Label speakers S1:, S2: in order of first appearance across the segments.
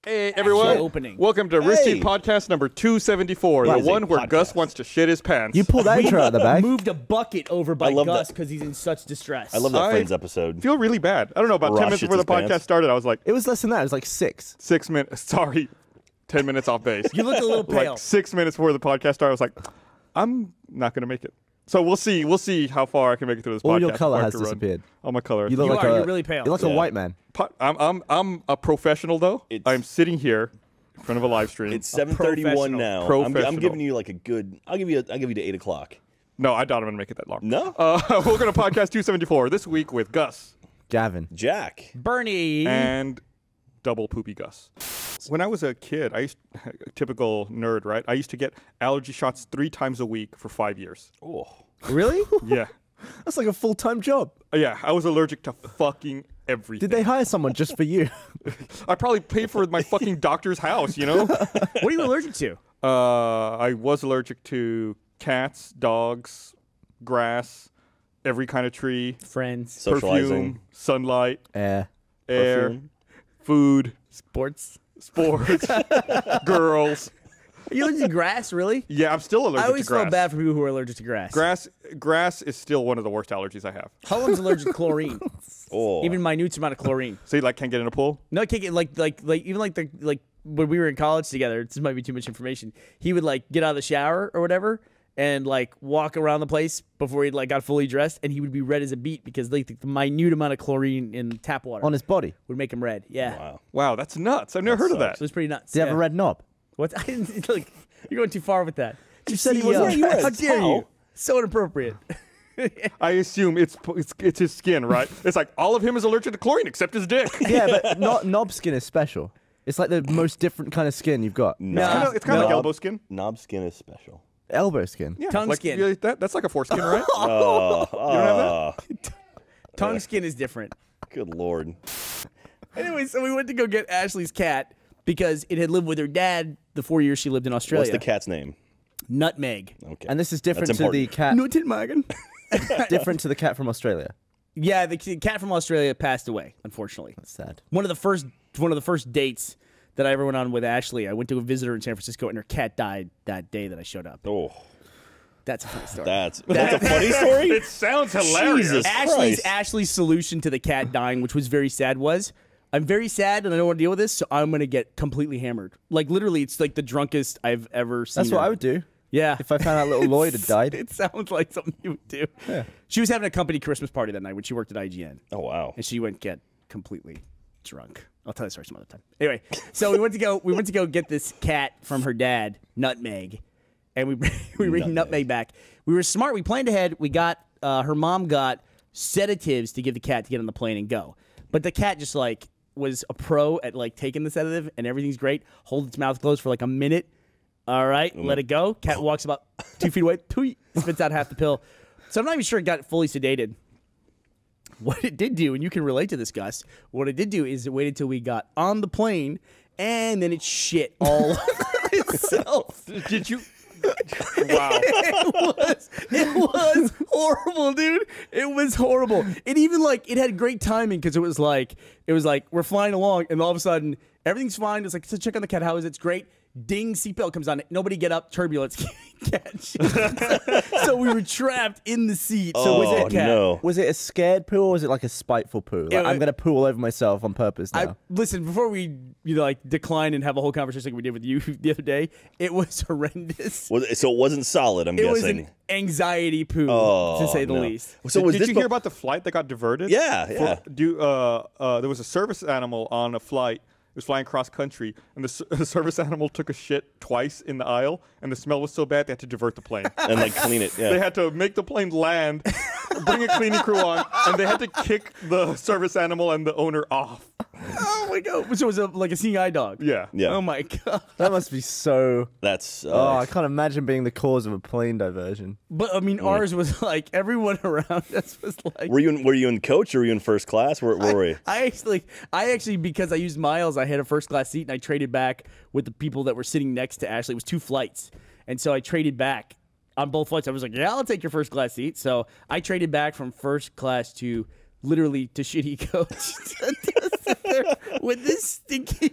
S1: Hey, everyone.
S2: Opening.
S1: Welcome to Rooster Teeth Podcast number 274, the one where
S3: podcast.
S1: Gus wants to shit his pants.
S4: You pulled that intro out of the bag.
S2: Moved a bucket over by
S3: love
S2: Gus
S3: that.
S2: because he's in such distress.
S3: I love that
S1: I
S3: Friends episode.
S1: feel really bad. I don't know, about 10
S3: Ross
S1: minutes
S3: shits
S1: before the
S3: his
S1: podcast
S3: pants.
S1: started, I was like,
S4: It was less than that. It was like 6.
S1: 6 minutes. Sorry, 10 minutes off base.
S2: You look a little pale.
S1: Like 6 minutes before the podcast started, I was like, I'm not going to make it. So we'll see. We'll see how far I can make it through this podcast.
S4: All your color
S1: before I have
S4: has
S1: to run.
S4: disappeared.
S1: All my color.
S4: You look
S2: You
S4: like
S2: are,
S4: a,
S2: you're really pale.
S4: You're like a
S3: Yeah.
S4: white man.
S1: I'm a professional though. I'm sitting here in front of a live stream.
S3: It's 7:31 now.
S1: Professional.
S3: I'm giving you like a good. I'll give you to 8 o'clock.
S1: No, I doubt I'm gonna make it that long.
S3: No,
S1: Welcome to podcast 274 this week with Gus
S4: Gavin.
S3: Jack.
S2: Burnie.
S1: and double poopy Gus. When I was a kid, typical nerd, right? I used to get allergy shots 3 times a week for 5 years.
S3: Oh,
S4: Really?
S1: Yeah,
S4: That's like a full-time job.
S1: yeah. I was allergic to fucking everything.
S4: Did they hire someone just for you?
S1: I probably paid for my fucking doctor's house. You know.
S2: What are you allergic to?
S1: I was allergic to cats, dogs, grass, every kind of tree,
S2: Friends.
S3: socializing.
S1: perfume, sunlight,
S4: Air.
S1: air,
S3: Perfume.
S1: food,
S2: Sports.
S1: sports, girls.
S2: Are you allergic to grass, really?
S1: Yeah, I'm still allergic
S2: I always
S1: to grass.
S2: feel bad for people who are allergic to grass.
S1: Grass is still one of the worst allergies I have.
S2: Cullen's allergic to chlorine.
S3: Oh,
S2: Even minute amount of chlorine.
S1: So you can't get in a pool?
S2: No, I can't get like when we were in college together. This might be too much information. He would get out of the shower or whatever and walk around the place before he got fully dressed, and he would be red as a beet because the minute amount of chlorine in tap water
S4: On his body.
S2: would make him red. Yeah,
S3: wow.
S1: Wow, that's nuts. I've never heard of that.
S2: so it's pretty nuts.
S4: Does he have
S2: yeah.
S4: a red knob?
S2: What? I didn't look. You're going too far with that.
S4: You said he wasn't
S2: CEO.
S4: dressed.
S2: How dare
S3: How?
S2: you? So inappropriate.
S1: I assume it's his skin, right? It's like all of him is allergic to chlorine except his dick.
S4: Yeah, but knob skin is special. It's like the most different kind of skin you've got.
S2: Nah.
S1: It's kind of like elbow skin.
S3: Knob skin is special.
S4: Elbow skin.
S1: Yeah,
S2: Tongue skin.
S1: yeah, that's like a foreskin, right?
S3: Oh,
S1: don't have
S2: Tongue skin is different.
S3: good lord.
S2: Anyway, so we went to go get Ashley's cat because it had lived with her dad the 4 years she lived in Australia.
S3: What's the cat's name?
S2: Nutmeg.
S3: Okay,
S4: And this is different
S3: That's
S4: to the
S3: important.
S4: cat. Different to the cat from Australia.
S2: Yeah, the cat from Australia passed away, unfortunately.
S4: That's sad.
S2: One of the first dates that I ever went on with Ashley, I went to visit her in San Francisco, and her cat died that day that I showed up.
S3: Oh,
S2: That's a funny story.
S3: that's a funny story.
S1: It sounds hilarious.
S3: Jesus. Christ.
S2: Ashley's solution to the cat dying, which was very sad, was I'm very sad and I don't want to deal with this, so I'm gonna get completely hammered. Literally, it's the drunkest I've ever seen.
S4: That's what
S2: her.
S4: I would do.
S2: Yeah.
S4: If I found out little Lloyd had died.
S2: It sounds like something you would do.
S4: Yeah.
S2: She was having a company Christmas party that night when she worked at IGN.
S3: Oh wow.
S2: And she went get completely drunk. I'll tell you the story some other time. Anyway, so we went to go get this cat from her dad, Nutmeg, and we bring Nutmeg back. We were smart. We planned ahead. We got her mom got sedatives to give the cat to get on the plane and go. But the cat just was a pro at taking the sedative, and everything's great. Hold its mouth closed for a minute. All right, let it go. Cat walks about 2 feet away. Tweet, spits out half the pill. So I'm not even sure it got fully sedated. What it did do, and you can relate to this, Gus, what it did do is it waited till we got on the plane, and then it shit all over itself.
S1: Did you? Wow.
S2: It was horrible, dude. It was horrible. It even it had great timing because it was like we're flying along, and all of a sudden everything's fine. It's so check on the cat. How is it? It's great. Ding, seatbelt comes on. Nobody get up. Turbulence. Catch. So we were trapped in the seat. So was it cat?
S3: no.
S4: Was it a scared poo or was it like a spiteful poo? Like, I'm going to poo all over myself on purpose now.
S2: Listen, before we decline and have a whole conversation like we did with you the other day, it was horrendous.
S3: So it wasn't solid. I'm
S2: It was
S3: guessing.
S2: an anxiety poo,
S3: Oh,
S2: to say the
S3: no.
S2: least.
S3: So was
S1: Did
S3: this
S1: you hear about the flight that got diverted?
S3: Yeah, yeah.
S1: There was a service animal on a flight. It was flying cross country, and the service animal took a shit twice in the aisle, and the smell was so bad they had to divert the plane.
S3: and clean it? Yeah.
S1: They had to make the plane land, bring a cleaning crew on, and they had to kick the service animal and the owner off.
S2: Oh my god! So it was like a seeing eye dog.
S1: Yeah.
S3: Yeah.
S2: Oh my god!
S4: That must be so...
S3: That's.
S4: Oh, I can't imagine being the cause of a plane diversion.
S2: But I mean, ours was everyone around us was like.
S3: Were you in coach or were you in first class? Where were you?
S2: I actually, because I used miles, I had a first class seat, and I traded back with the people that were sitting next to Ashley. It was 2 flights, and so I traded back on both flights. I was like, yeah, I'll take your first class seat. So I traded back from first class to literally to shitty coach with this stinky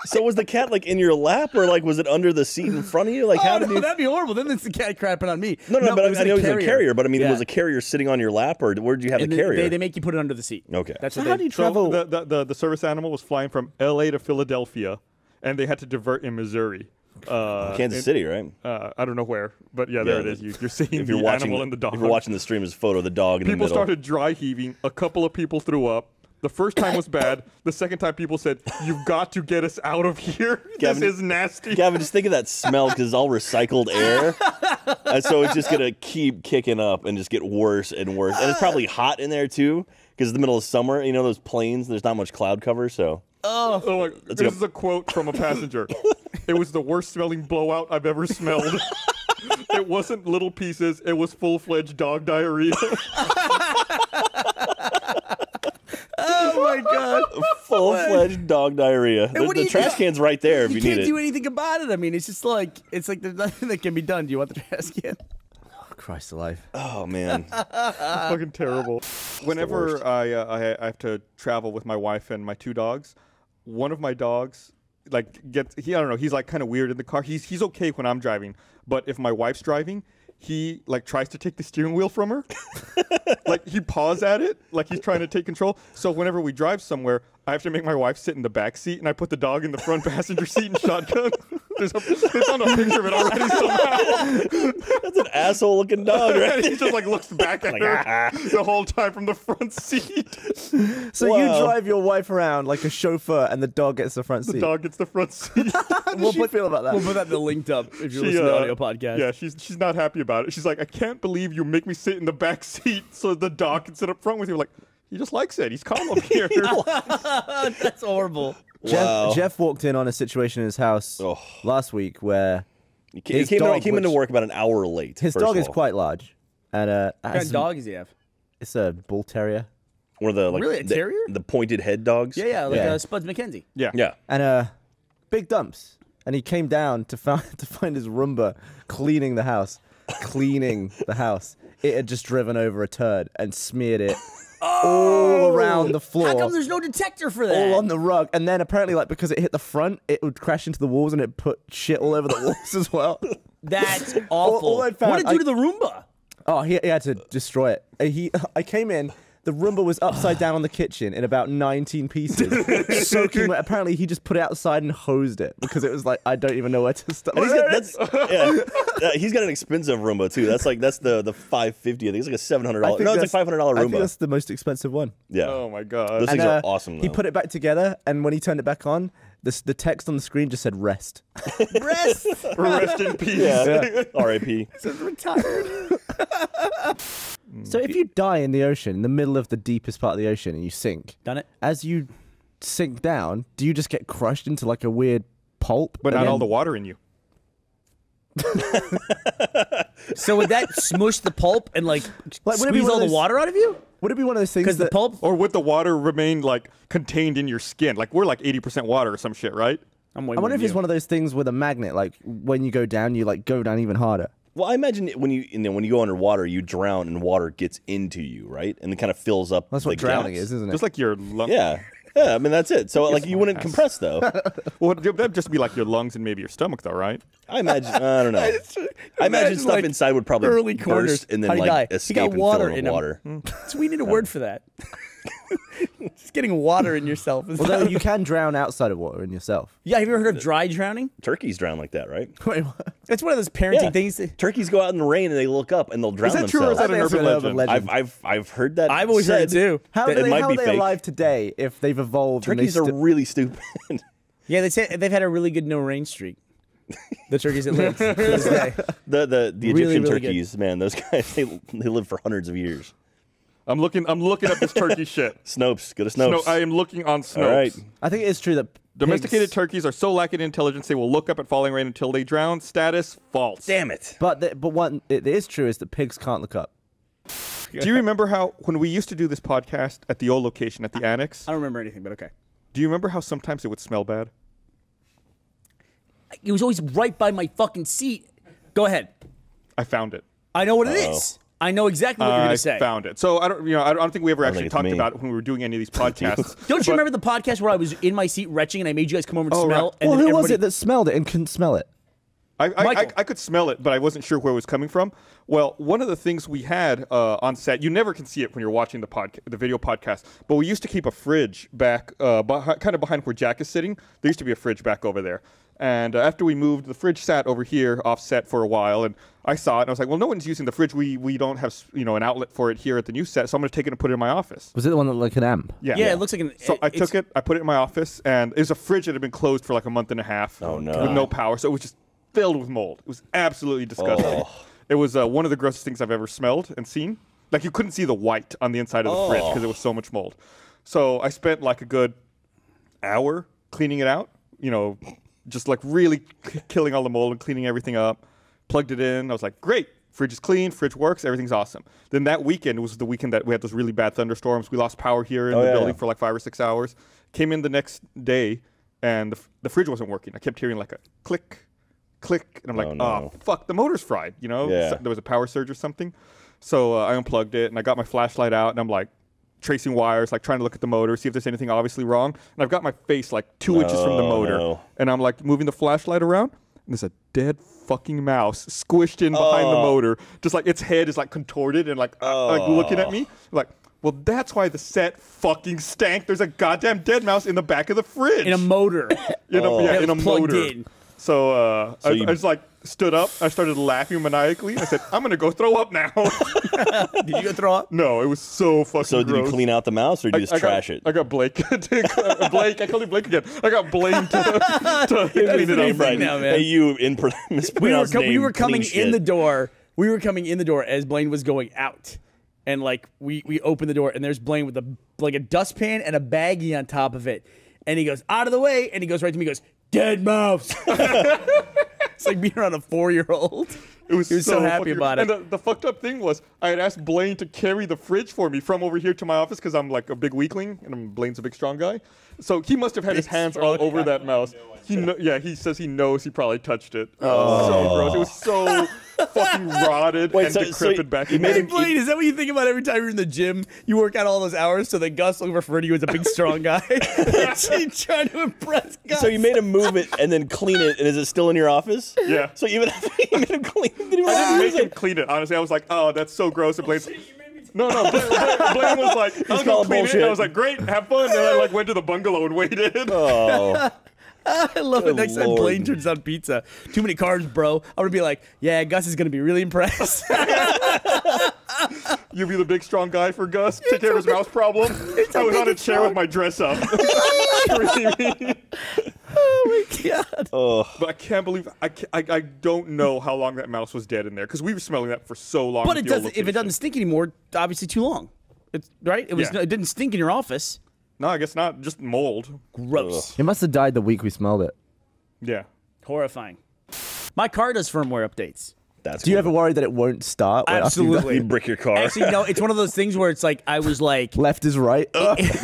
S3: So was the cat like in your lap, or like was it under the seat in front of you? Like how did you?
S2: That'd be horrible. Then it's the cat crapping on me.
S3: No, but
S2: it was
S3: I know
S2: a
S3: he's a carrier. But I mean,
S2: Yeah.
S3: was a carrier sitting on your lap, or where did you have
S2: And
S3: the carrier?
S2: They make you put it under the seat.
S3: Okay.
S2: That's
S4: So
S2: what
S4: how
S2: they
S4: do you
S1: So
S4: travel?
S1: the service animal was flying from L.A. to Philadelphia, and they had to divert in Missouri.
S3: Kansas City, right?
S1: I don't know where, but yeah, there it is. You're seeing
S3: If you're
S1: the
S3: watching,
S1: animal and the dog.
S3: if you're watching the stream, there's a photo of the dog in the
S1: People
S3: middle.
S1: started dry heaving. A couple of people threw up. The first time was bad. The second time, people said, "You've got to get us out of here.
S3: Gavin-
S1: This is nasty."
S3: Gavin, just think of that smell because it's all recycled air, and so it's just gonna keep kicking up and just get worse and worse. And it's probably hot in there too because it's the middle of summer. You know those planes. There's not much cloud cover, so.
S1: Oh my, this is a quote from a passenger. It was the worst smelling blowout I've ever smelled. It wasn't little pieces. It was full-fledged dog diarrhea.
S2: Oh my god!
S3: Full-fledged dog diarrhea.
S2: what do
S3: The
S2: you
S3: trash
S2: do?
S3: can's right there if you need
S2: can't
S3: it.
S2: do anything about it. I mean, it's like there's nothing that can be done. Do you want the trash can?
S4: Christ alive.
S3: Oh man.
S1: Fucking terrible. Whenever I have to travel with my wife and my two dogs, one of my dogs like I don't know, he's like kind of weird in the car. He's okay when I'm driving, but if my wife's driving, he like tries to take the steering wheel from her. Like he paws at it like he's trying to take control. So whenever we drive somewhere, I have to make my wife sit in the back seat, and I put the dog in the front passenger seat and shotgun. They found a picture of it already somehow.
S3: That's an asshole-looking dog, right?
S1: And he just like looks back at her the whole time from the front seat.
S4: So
S3: Wow.
S4: you drive your wife around like a chauffeur, and the dog gets the front seat.
S1: The dog gets the front seat.
S4: How does she feel about that?
S2: We'll put that in the linked up if you're
S1: She,
S2: listening to the audio podcast.
S1: Yeah, she's not happy about it. She's like, I can't believe you make me sit in the back seat so the dog can sit up front with you. Like, he just likes it. He's calm up here.
S2: That's horrible.
S3: Wow.
S4: Jeff walked in on a situation in his house
S3: Oh.
S4: last week where
S3: He
S4: his
S3: came
S4: dog,
S3: into
S4: which-
S3: work about an hour late.
S4: his
S3: first
S4: dog
S3: of
S4: is
S3: all.
S4: quite large, and
S2: What kind of dog does he have?
S4: it's a bull terrier,
S3: One of the like
S2: Really, a terrier?
S3: the pointed head dogs.
S2: Yeah, like
S4: Yeah.
S2: Spuds McKenzie.
S1: Yeah.
S3: Yeah.
S4: and big dumps. And he came down to find his Roomba cleaning the house. It had just driven over a turd and smeared it all around the floor.
S2: How come there's no detector for that?
S4: all on the rug, and then apparently, like because it hit the front, it would crash into the walls, and it put shit all over the walls as well.
S2: That's awful.
S4: all I found-
S2: What did it do to the Roomba?
S4: Oh, he had to destroy it. I came in. The Roomba was upside down on the kitchen in about 19 pieces, soaking wet. Apparently, he just put it outside and hosed it because it was like, I don't even know where to start.
S3: And he's got an expensive Roomba too. That's the 550. I think it's like a $700. No, it's like $500
S4: I think
S3: Roomba.
S4: that's the most expensive one.
S3: Yeah.
S1: Oh my god.
S3: Those things are awesome.
S4: He
S3: Though.
S4: put it back together, and when he turned it back on, the text on the screen just said rest.
S2: Rest.
S1: Rest in peace.
S3: Yeah. R.I.P.
S2: Retired.
S4: So if you die in the ocean, in the middle of the deepest part of the ocean, and you sink,
S2: Done it.
S4: as you sink down, do you just get crushed into like a weird pulp?
S1: But
S4: and
S1: not
S4: then-
S1: all the water in you.
S2: So would that smush the pulp and like
S4: Like, would it be
S2: squeeze
S4: one
S2: all
S4: of
S2: the
S4: those-
S2: water out of you?
S4: Would it be one of those things
S2: Because the
S4: that
S2: pulp.
S1: Or would the water remain like contained in your skin? Like we're like 80% water or some shit, right?
S2: I'm
S4: I wonder if it's one of those things with a magnet, like when you go down, you like go down even harder.
S3: Well, I imagine when you go underwater, you drown and water gets into you, right? And it kind of fills up.
S4: That's
S3: the
S4: what drowning
S3: gaps.
S4: is, isn't it?
S1: Just like your lungs.
S3: Yeah. Yeah. I mean, that's it. So like you wouldn't compress though.
S1: Well, that'd just be like your lungs and maybe your stomach, though, right?
S3: I imagine. I don't know. I imagine stuff
S2: like,
S3: inside would probably
S2: early corners.
S3: burst and then
S2: How'd he
S3: like
S2: die? He
S3: escape
S2: got
S3: and
S2: water
S3: fill it
S2: in
S3: with
S2: him.
S3: water.
S2: So we need a word for that. Just getting water in yourself.
S4: Although you can drown outside of water in yourself.
S2: Yeah, have you ever heard of dry drowning?
S3: Turkeys drown like that, right?
S4: Wait, what?
S2: It's one of those parenting things.
S3: Turkeys go out in the rain and they look up and they'll drown
S1: Is that true or is
S3: themselves.
S1: that an
S4: I think
S1: urban
S4: that's an
S1: legend?
S3: I've heard that.
S2: I've always heard it
S3: said.
S2: too.
S4: How,
S3: That
S4: are
S3: it
S4: they,
S3: might
S4: how
S3: be
S4: are they
S3: fake.
S4: alive today if they've evolved?
S3: Turkeys
S4: and
S3: are really stupid.
S2: Yeah, they say they've had a really good no rain streak. The turkeys that live to this day.
S3: The
S2: Really,
S3: Egyptian
S2: really good.
S3: turkeys, man, those guys they live for hundreds of years.
S1: I'm looking up this turkey shit.
S3: Snopes, go to Snopes.
S1: I am looking on Snopes.
S3: All right.
S4: I think it is true that
S1: Domesticated
S4: pigs-
S1: turkeys are so lacking in intelligence they will look up at falling rain until they drown. Status false.
S3: Damn it.
S4: But what it is true is that pigs can't look up.
S1: Do you remember how when we used to do this podcast at the old location at the annex?
S2: I don't remember anything, but okay.
S1: Do you remember how sometimes it would smell bad?
S2: It was always right by my fucking seat. Go ahead.
S1: I found it.
S2: I know what it is. I know exactly what you're going to say.
S1: I found it. So I don't think we ever actually
S3: think it's
S1: talked
S3: me.
S1: about it when we were doing any of these podcasts.
S2: Don't you remember the podcast where I was in my seat retching and I made you guys come over and
S1: Oh,
S2: smell?
S1: right.
S2: And
S4: Well,
S2: then
S4: who was
S2: everybody-
S4: it that smelled it and couldn't smell it?
S2: Michael.
S1: I could smell it, but I wasn't sure where it was coming from. Well, one of the things we had on set, you never can see it when you're watching the video podcast, but we used to keep a fridge back kind of behind where Jack is sitting. There used to be a fridge back over there. And after we moved, the fridge sat over here off set for a while, and I saw it, and I was like, well, no one's using the fridge. We don't have an outlet for it here at the new set, so I'm going to take it and put it in my office.
S4: Was it the one that looked like an amp?
S1: Yeah.
S2: Yeah, it looks like an.
S1: So I took it, I put it in my office, and it was a fridge that had been closed for like a month and a half.
S3: Oh, no.
S1: With no power, so it was just filled with mold. It was absolutely disgusting.
S3: Oh.
S1: It was one of the grossest things I've ever smelled and seen. Like you couldn't see the white on the inside of the fridge because there was so much mold. So I spent like a good hour cleaning it out. Just like really killing all the mold and cleaning everything up. Plugged it in. I was like, great. Fridge is clean. Fridge works. Everything's awesome. Then that weekend was the weekend that we had those really bad thunderstorms. We lost power here in the building for like 5 or 6 hours. Came in the next day, and the fridge wasn't working. I kept hearing like a click, click, and I'm like,
S3: no.
S1: Fuck, the motor's fried.
S3: Yeah.
S1: There was a power surge or something. So I unplugged it, and I got my flashlight out, and I'm like tracing wires, like trying to look at the motor, see if there's anything obviously wrong. And I've got my face like 2 inches from the motor,
S3: no.
S1: and I'm like moving the flashlight around, and there's a dead fucking mouse squished in behind the motor, just like its head is like contorted and like looking at me. I'm like, well, that's why the set fucking stank. There's a goddamn dead mouse in the back of the fridge.
S2: in a motor.
S1: in a
S2: was plugged
S1: motor.
S2: in.
S1: So, I
S3: you-
S1: just like stood up. I started laughing maniacally. I said, I'm going to go throw up now.
S2: Did you go throw up?
S1: No, it was so fucking
S3: So did
S1: gross.
S3: you clean out the mouse or did you just trash it?
S1: I got Blake. Blake, I called him Blake again. I got Blaine to clean it up.
S2: right now, man.
S3: Hey, you mispronounced
S2: We were
S3: name,
S2: coming
S3: clean
S2: in the
S3: shit.
S2: door. We were coming in the door as Blaine was going out, and like we opened the door, and there's Blaine with a dustpan and a baggie on top of it, and he goes out of the way, and he goes right to me, he goes, dead mouse. It's like being around a 4-year-old.
S1: He was
S2: so happy
S1: fucking-
S2: about it.
S1: And the fucked up thing was, I had asked Blaine to carry the fridge for me from over here to my office because I'm like a big weakling and Blaine's a big strong guy. So he must have had his hands all over that mouse. He says he knows he probably touched it. So gross. It was so fucking rotted and decrepit back in
S3: made
S2: Hey,
S3: him-
S2: Blaine, is that what you think about every time you're in the gym? You work out all those hours so that Gus will refer to you as a big, strong guy. She's trying to impress Gus.
S3: So you made him move it and then clean it, and is it still in your office?
S1: Yeah.
S3: So even after you made him clean it, did he
S1: I didn't make
S3: use
S1: him
S3: it?
S1: clean it. Honestly, I was like, oh, that's so gross. And Blaine's no, Blaine was like, I'll go
S3: calling
S1: clean it.
S3: bullshit.
S1: And I was like, great, have fun. And I like went to the bungalow and waited.
S3: Oh,
S2: I love it.
S3: Good
S2: Next time
S3: Lord.
S2: Blaine turns on pizza. Too many carbs, bro. I'm going to be like, yeah, Gus is going to be really impressed.
S1: You be the big strong guy for Gus. Take care of his mouse problem. I was on a chair with my dress up. Screaming.
S2: Oh, my God.
S1: But I can't believe I don't know how long that mouse was dead in there because we were smelling that for so long.
S2: But
S1: at
S2: it
S1: the old
S2: doesn't. If it
S1: location.
S2: doesn't stink anymore, obviously too long. It's right. It
S1: Yeah.
S2: didn't stink in your office.
S1: No, I guess not. Just mold.
S2: Gross.
S4: It must have died the week we smelled it.
S1: Yeah.
S2: Horrifying. My car does firmware updates.
S3: that's
S4: Do you
S3: cool.
S4: ever worry that it won't start? when after you've done-
S2: Absolutely.
S3: You brick your car.
S2: Actually, no. It's one of those things where it's like I was like,
S4: Left is right.
S2: it's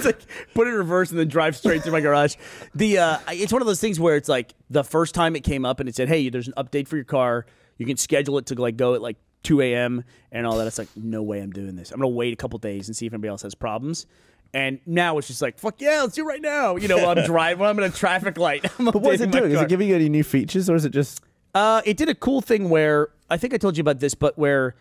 S2: like put it in reverse and then drive straight through my garage. It's one of those things where it's like the first time it came up and it said, "Hey, there's an update for your car. You can schedule it to like go at like 2 a.m. and all that." It's like, no way I'm doing this. I'm gonna wait a couple days and see if anybody else has problems. And now it's just like, fuck yeah, let's do it right now. While I'm driving, when I'm in a traffic light.
S4: But what is it doing? Is it giving you any new features, or is it just?
S2: It did a cool thing where I think I told you about this, but where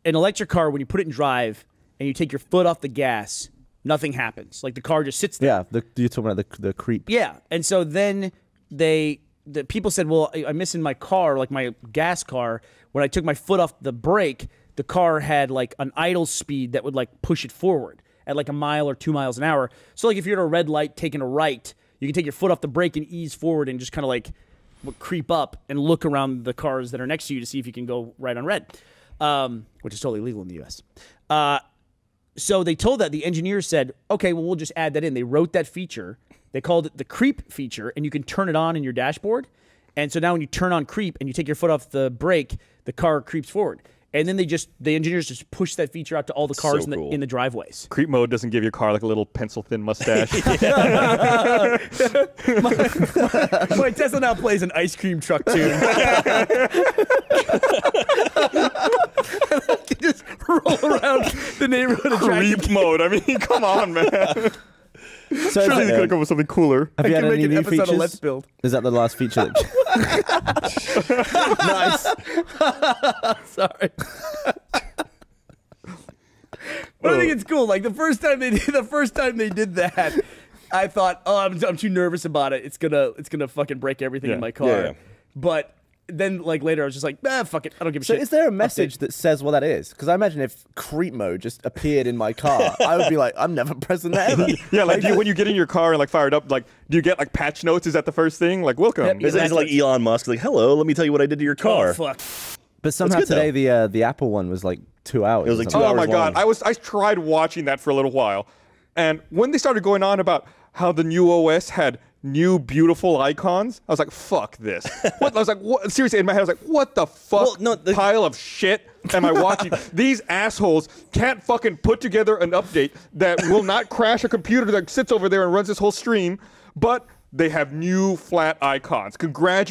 S2: an electric car, when you put it in drive and you take your foot off the gas, nothing happens. Like the car just sits there.
S4: Yeah, you're talking about the creep.
S2: Yeah, and so then the people said, well, I'm missing my car, like my gas car. When I took my foot off the brake, the car had like an idle speed that would like push it forward at like a mile or 2 miles an hour. So like if you're at a red light taking a right, you can take your foot off the brake and ease forward and just kind of like creep up and look around the cars that are next to you to see if you can go right on red, which is totally legal in the U.S. So they told that the engineers said, okay, well, we'll just add that in. They wrote that feature. They called it the creep feature, and you can turn it on in your dashboard. And so now when you turn on creep and you take your foot off the brake, the car creeps forward. And then the engineers just push that feature out to all the cars
S3: So cool.
S2: in the driveways.
S1: Creep mode doesn't give your car like a little pencil thin mustache.
S2: My Tesla now plays an ice cream truck tune. The neighborhood attractive
S1: Creep mode. I mean, come on, man.
S4: So
S1: Surely you could have come with something cooler.
S4: have you had
S2: can
S4: any
S2: make an
S4: new
S2: episode of
S4: features?
S2: Let's Build.
S4: Is that the last feature? Nice.
S2: Sorry. But I think it's cool. Like the first time they did that, I thought, oh, I'm too nervous about it. It's gonna fucking break everything in my car.
S3: Yeah.
S2: But then like later, I was just like, fuck it, I don't give a
S4: So
S2: shit.
S4: is there a message that says what that is? Because I imagine if creep mode just appeared in my car, I would be like, I'm never pressing that ever.
S1: Yeah, like when you get in your car and like fire it up, like do you get like patch notes? Is that the first thing? Like welcome.
S2: Yep.
S3: It's like Elon Musk, like, hello, let me tell you what I did to your car.
S2: Oh fuck.
S4: But somehow
S3: good,
S4: today the Apple one was like 2 hours.
S3: It was
S4: or
S3: like
S4: something.
S3: 2
S1: Oh my
S3: hours
S1: god,
S3: long.
S1: I tried watching that for a little while, and when they started going on about how the new OS had new beautiful icons, I was like, fuck this. What? I was like, what? Seriously, in my head, I was like, what the fuck pile of shit am I watching? These assholes can't fucking put together an update that will not crash a computer that sits over there and runs this whole stream, but they have new flat icons.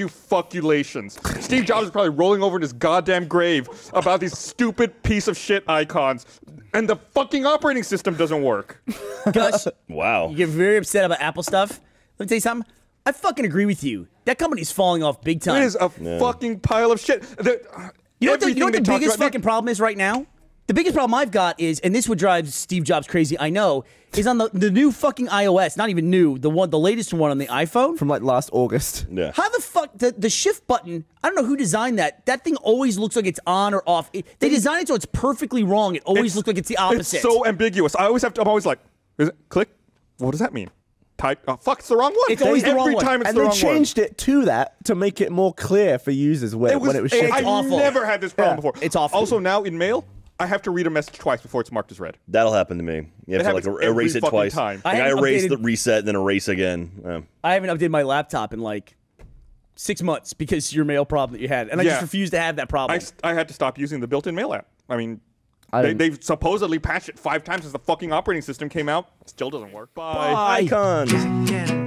S1: Congratulations. Steve Jobs is probably rolling over in his goddamn grave about these stupid piece of shit icons. And the fucking operating system doesn't work.
S2: Gus,
S3: Wow.
S2: you get very upset about Apple stuff. Let me tell you something. I fucking agree with you. That company's falling off big time.
S1: It is a fucking pile of shit.
S2: You know what the
S1: Everything they talk
S2: biggest
S1: about-
S2: fucking problem is right now? The biggest problem I've got is, and this would drive Steve Jobs crazy, I know, is on the new fucking iOS. Not even new, the latest one on the iPhone.
S4: From like last August.
S3: Yeah.
S2: How the fuck the shift button? I don't know who designed that. That thing always looks like it's on or off. They designed it so it's perfectly wrong. It always looks like it's the opposite.
S1: It's so ambiguous. I'm always like, is it click? What does that mean? Type. Oh, fuck, it's the wrong one.
S2: It's always the wrong
S1: Every
S2: one.
S1: time it's
S4: And
S1: the
S4: they
S1: wrong
S4: changed it to that to make it more clear for users when it was shipped.
S1: I
S2: awful.
S1: never had this problem
S4: Yeah,
S1: before.
S2: it's awful.
S1: Also, now in mail, I have to read a message twice before it's marked as read.
S3: That'll happen to me. You have to like
S1: happens every
S3: erase it
S1: fucking
S3: twice.
S1: time.
S3: Like,
S2: I
S3: I
S2: haven't
S3: erase
S2: updated-
S3: the reset, then erase again.
S2: I haven't updated my laptop in like 6 months because your mail problem that you had, and I just
S1: Yeah.
S2: refuse to have that problem.
S1: I had to stop using the built-in mail app. I mean,
S4: didn't-
S1: they've supposedly patched it 5 times since the fucking operating system came out. Still doesn't work. Bye.
S3: Icons.
S5: Get